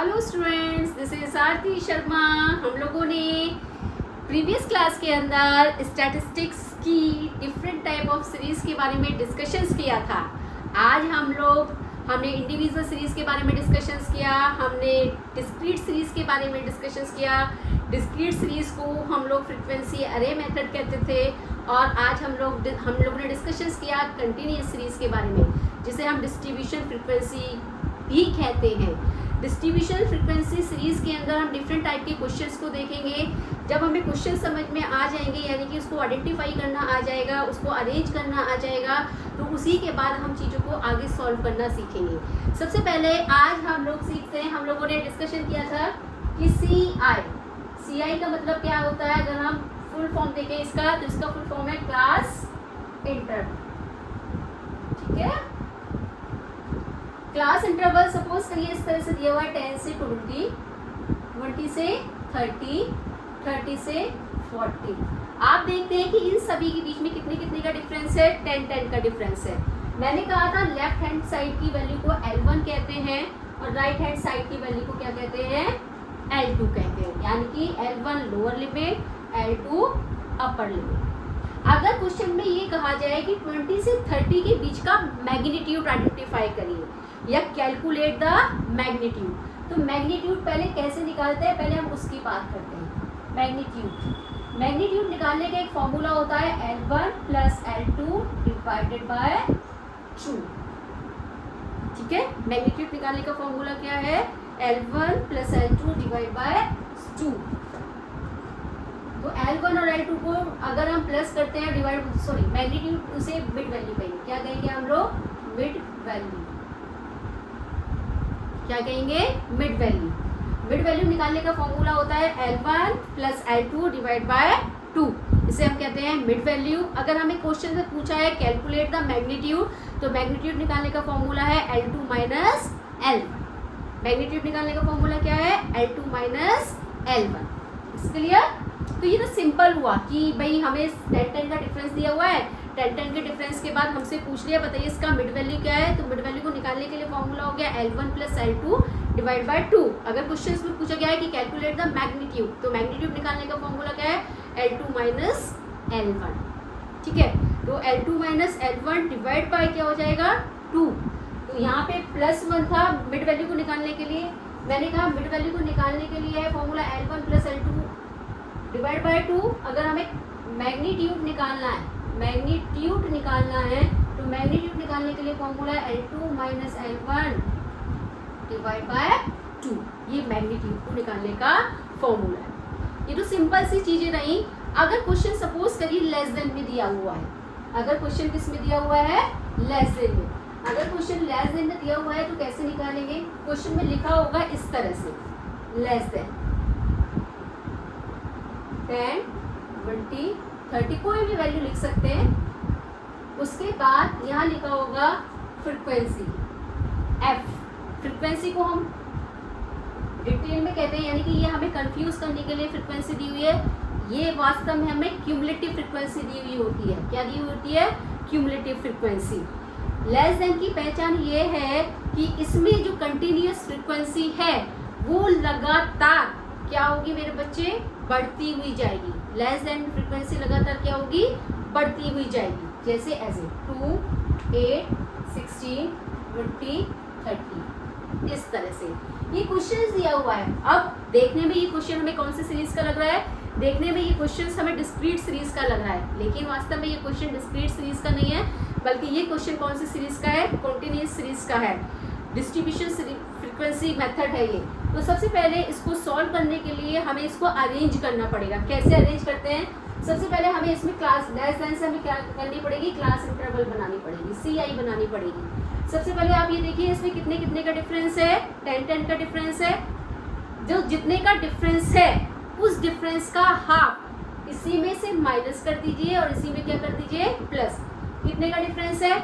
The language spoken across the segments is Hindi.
हेलो स्टूडेंट्स, दिस इज आरती शर्मा। हम लोगों ने प्रीवियस क्लास के अंदर स्टैटिस्टिक्स की डिफरेंट टाइप ऑफ सीरीज़ के बारे में डिस्कशंस किया था। आज हमने इंडिविजुअल सीरीज़ के बारे में डिस्कशंस किया, हमने डिस्क्रीट सीरीज़ के बारे में डिस्कशंस किया। डिस्क्रीट सीरीज़ को हम लोग फ्रीक्वेंसी अरे मेथड कहते थे, और आज हम लोग ने डिस्कशंस किया कंटिन्यूस सीरीज़ के बारे में, जिसे हम डिस्ट्रीब्यूशन फ्रीक्वेंसी भी कहते हैं। डिस्ट्रीब्यूशन फ्रीक्वेंसी सीरीज़ के अंदर हम डिफरेंट टाइप के क्वेश्चंस को देखेंगे। जब हमें क्वेश्चन समझ में आ जाएंगे, यानी कि उसको आइडेंटिफाई करना आ जाएगा, उसको अरेंज करना आ जाएगा, तो उसी के बाद हम चीज़ों को आगे सॉल्व करना सीखेंगे। सबसे पहले आज हम लोग सीखते हैं, हम लोगों ने डिस्कशन किया था कि सी आई का मतलब क्या होता है। अगर हम फुल फॉर्म देखें इसका, तो इसका फुल फॉर्म है क्लास इंटरवल। ठीक है, क्लास इंटरवल सपोज करिए इस तरह से दिया हुआ है 10 से 20, 20 से 30, 30 से 40। आप देखते हैं कि इन सभी के बीच में कितने कितने का डिफरेंस है, 10 का डिफरेंस है। मैंने कहा था लेफ्ट हैंड साइड की वैल्यू को L1 कहते हैं और राइट हैंड साइड की वैल्यू को क्या कहते हैं, L2 कहते हैं। यानी कि L1 lower limit, L2 upper limit. अगर क्वेश्चन में ये कहा जाए कि 20 से 30 के बीच का मैग्नीट्यूड आइडेंटिफाई करिए या कैलकुलेट द मैग्नीट्यूड, तो मैग्नीट्यूड पहले कैसे निकालते हैं, पहले हम उसकी बात करते हैं। मैग्नीट्यूड निकालने का एक फॉर्मूला होता है L1 plus L2 divided by 2। ठीक है, मैग्नीट्यूड निकालने का फॉर्मूला क्या है, L1 plus L2 divide by 2। तो L1 और L2 को अगर हम प्लस करते हैं मैग्नीट्यूड उसे मिड वैल्यू कहेंगे। क्या कहेंगे हम लोग, मिड वैल्यू। क्या कहेंगे, मिड वैल्यू। मिड वैल्यू निकालने का फॉर्मूला होता है L1 plus L2 divide by 2। इसे हम कहते हैं मिड वैल्यू। अगर हमें क्वेश्चन से पूछा है कैलकुलेट द मैग्नीट्यूड, तो मैग्नीट्यूड निकालने का फॉर्मूला है L2 माइनस L1। मैग्नीट्यूड निकालने का फॉर्मूला क्या है, L2 माइनस L1। क्लियर। तो ये तो सिंपल हुआ कि भाई हमें 10 का डिफरेंस दिया हुआ है, 10 के डिफरेंस के बाद हमसे पूछ लिया बताइए इसका मिड वैल्यू क्या है, तो मिड वैल्यू को निकालने के लिए फॉर्मूला हो गया L1 plus L2 divide by 2। अगर क्वेश्चन में पूछा गया है कि कैलकुलेट द मैग्नीट्यूड, तो मैग्नीट्यूड निकालने का फॉर्मूला क्या है, L2 माइनस L1। ठीक है, तो L2 minus L1 divide by क्या हो जाएगा, 2। तो यहाँ पे +1 था मिड वैल्यू को निकालने के लिए। मैंने कहा मिड वैल्यू को निकालने के लिए है formula L1 plus L2 divide by 2। अगर हमें मैग्नीट्यूड निकालना है, तो मैग्नीट्यूड निकालने के लिए फॉर्मूला है L2 minus L1 divide by 2। ये मैग्नीट्यूड को निकालने का फॉर्मूला है। ये तो सिंपल सी चीजें रही। अगर क्वेश्चन सपोज करिए लेस देन में दिया हुआ है, अगर क्वेश्चन किस में दिया हुआ है, लेस देन में। अगर क्वेश्चन लेस देन में दिया हुआ है तो कैसे निकालेंगे, क्वेश्चन में लिखा होगा इस तरह से, लेस देन 10, 20, 30, कोई भी वैल्यू लिख सकते हैं। उसके बाद यहाँ लिखा होगा फ्रीक्वेंसी F। फ्रीक्वेंसी को हम डिटेल में कहते हैं, यानी कि ये हमें कंफ्यूज करने के लिए फ्रीक्वेंसी दी हुई है। ये वास्तव में हमें क्यूमुलेटिव फ्रीक्वेंसी दी हुई होती है। क्या दी हुई होती है, क्यूमुलेटिव फ्रीक्वेंसी। लेस देन की पहचान ये है कि इसमें जो कंटिन्यूअस फ्रीक्वेंसी है वो लगातार क्या होगी मेरे बच्चे, बढ़ती हुई जाएगी। लेस देन फ्रीक्वेंसी लगातार क्या होगी, बढ़ती हुई जाएगी। जैसे ऐसे 2, 8, 16, 20, 30, इस तरह से ये क्वेश्चन दिया हुआ है। अब देखने में ये क्वेश्चन हमें कौन सी सीरीज का लग रहा है, देखने में ये क्वेश्चन हमें डिस्क्रीट सीरीज का लग रहा है, लेकिन वास्तव में ये क्वेश्चन डिस्क्रीट सीरीज का नहीं है, बल्कि ये क्वेश्चन कौन सी सीरीज का है, कॉन्टिन्यूअस सीरीज का है। डिस्ट्रीब्यूशन फ्रीक्वेंसी मेथड है ये। तो सबसे पहले इसको सॉल्व करने के लिए हमें इसको अरेंज करना पड़ेगा। कैसे अरेंज करते हैं, सबसे पहले हमें इसमें क्लास लेस देन से हमें क्या करनी पड़ेगी, क्लास इंटरवल बनानी पड़ेगी, CI बनानी पड़ेगी। सबसे पहले आप ये देखिए इसमें कितने कितने का डिफरेंस है, 10 का डिफरेंस है। जो जितने का डिफरेंस है उस डिफरेंस का हाफ इसी में से माइनस कर दीजिए और इसी में क्या कर दीजिए, प्लस। कितने का डिफरेंस है,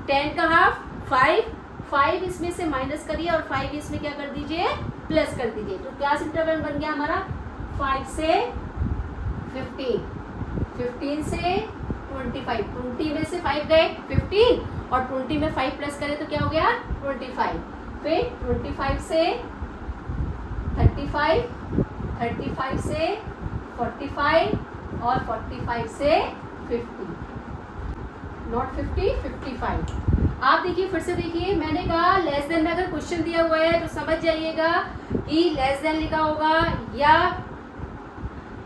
10 का हाफ 5 इसमें से माइनस करिए और 5 इसमें क्या कर दीजिए, प्लस कर दीजिए। तो क्लास इंटरवल बन गया हमारा 5 से 15, 15 से 25, 20 में से 5 गए 15 और 20 में 5 प्लस करें तो क्या हो गया 25। फिर 25 से 35, 35 से 45 और 45 से 50, नॉट 50, 55। आप देखिए, फिर से देखिए, मैंने कहा लेस देन में अगर क्वेश्चन दिया हुआ है तो समझ जाइएगा कि लेस देन लिखा होगा, या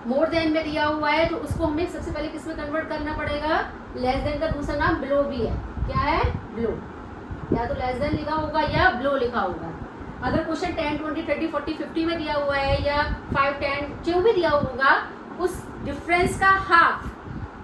मोर देन में दिया हुआ है तो उसको हमें सबसे पहले किस में कन्वर्ट करना पड़ेगा। लेस देन का दूसरा नाम बिलो भी है। क्या है? बिलो। या तो लेस देन लिखा होगा या बिलो लिखा होगा। अगर क्वेश्चन 10, 20, 30, 40, 50 में दिया हुआ है या 5, 10 जो भी दिया होगा, उस डिफरेंस का हाफ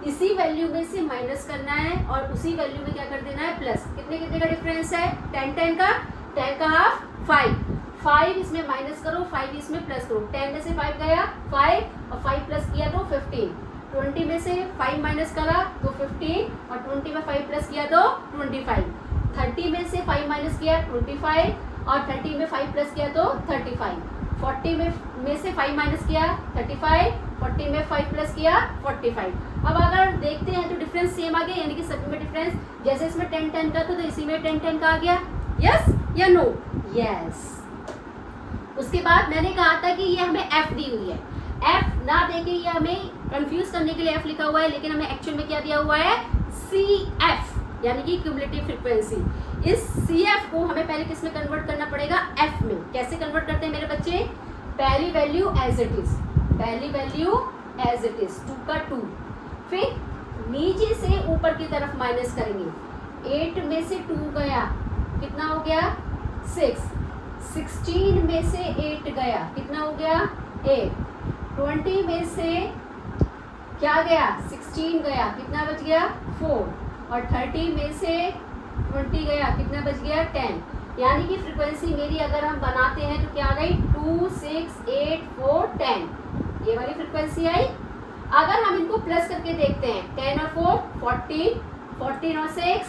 इसी वैल्यू में से माइनस करना है और उसी वैल्यू में क्या कर देना है, प्लस। कितने कितने का डिफरेंस है? 10, 10 का, 10 का हाफ 5, 5 इसमें माइनस करो, 5 इसमें प्लस करो। 10 में से 5 गया 5 और 5 प्लस किया तो 15। 20 में से 5 माइनस करा तो 15 और 20 में 5 प्लस किया तो 25। 30 में से 5 माइनस किया 25 और 30 में 5 प्लस किया तो 35। 40 में से 5 माइनस किया 35, 40 में 5 प्लस किया 45। अब अगर देखते हैं तो डिफरेंस सेम आ गया, यानी कि सभी में डिफरेंस जैसे इसमें 10, 10 का था तो इसी में 10, 10 का आ गया। यस या नो? यस। उसके बाद मैंने कहा था कि ये हमें एफ दी हुई है। एफ ना देके ये हमें कंफ्यूज करने के लिए एफ लिखा हुआ है, लेकिन हमें एक्चुअल में क्या दिया हुआ है? सी एफ, यानी कि क्यूमुलेटिव फ्रीक्वेंसी। इस सी एफ को हमें पहले किस में कन्वर्ट करना पड़ेगा? एफ में। कैसे कन्वर्ट करते हैं मेरे बच्चे? पहली वैल्यू एज इट इज, पहली वैल्यू एज इट इज, 2 का 2, फिर नीचे से ऊपर की तरफ माइनस करेंगे। 8 में से 2 गया, कितना हो गया? 6। 16 में से 8 गया, कितना हो गया? 8। 20 में से क्या गया? 16 गया, कितना बच गया? 4। और 30 में से 20 गया, कितना बच गया? 10। यानी कि फ्रीक्वेंसी मेरी अगर हम बनाते हैं तो क्या आ गई? 2, 6, 8, 4, 10, ये वाली फ्रीक्वेंसी आई। अगर हम इनको प्लस करके देखते हैं, 10 और 4 14, 14 और 6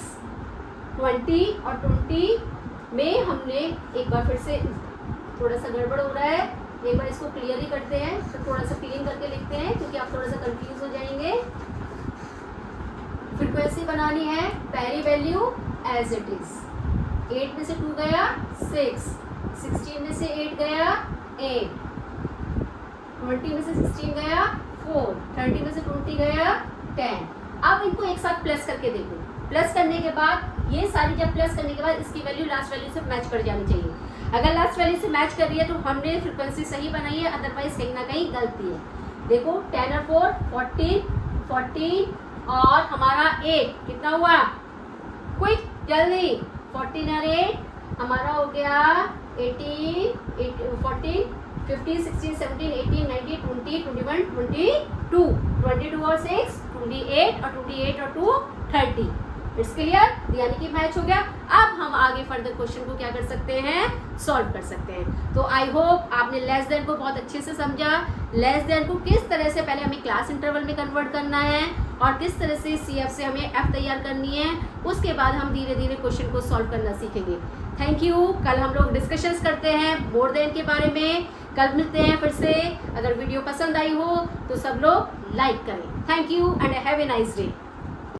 20 और 20 में हमने एक बार फिर से थोड़ा सा गड़बड़ हो रहा है, एक बार इसको क्लियर ही करते हैं, तो थोड़ा सा क्लीन करके लिखते हैं क्योंकि आप थोड़ा सा कंफ्यूज हो जाएंगे। फ्रीक्वेंसी बनानी है पहली वैल्यू एज इट इज। 8 में से 2 गया 6, 16 में से 8 गया 8, 20 में से 16 गया 4, 30 में से 20 गया 10। अब इनको एक साथ प्लस करके देखो। प्लस करने के बाद ये सारी, जब प्लस करने के बाद इसकी वैल्यू लास्ट वैल्यू से मैच कर जानी चाहिए। अगर लास्ट वैल्यू से मैच कर रही है तो हमने फ्रीक्वेंसी सही बनाई है, अदरवाइज कहीं ना कहीं गलती है। देखो 10 और 4 14, 14 और हमारा 8 कितना हुआ? क्विक जल्दी, 14 और 8 हमारा हो गया 18, 14, 15, 16, 17, 18, 19, 20, 21, 22, 22 और 6 28 और 28 और 2 30। इट्स क्लियर, यानी कि मैच हो गया। अब हम आगे फर्दर क्वेश्चन को क्या कर सकते हैं? सॉल्व कर सकते हैं। तो आई होप आपने लेस देन को बहुत अच्छे से समझा। लेस देन को किस तरह से पहले हमें क्लास इंटरवल में कन्वर्ट करना है और किस तरह से सी एफ से हमें एफ तैयार करनी है, उसके बाद हम धीरे धीरे क्वेश्चन को सॉल्व करना सीखेंगे। Thank you. कल हम लोग डिस्कशंस करते हैं मोर देन के बारे में। कल मिलते हैं फिर से। अगर वीडियो पसंद आई हो तो सब लोग लाइक करें। Thank you and have a nice day.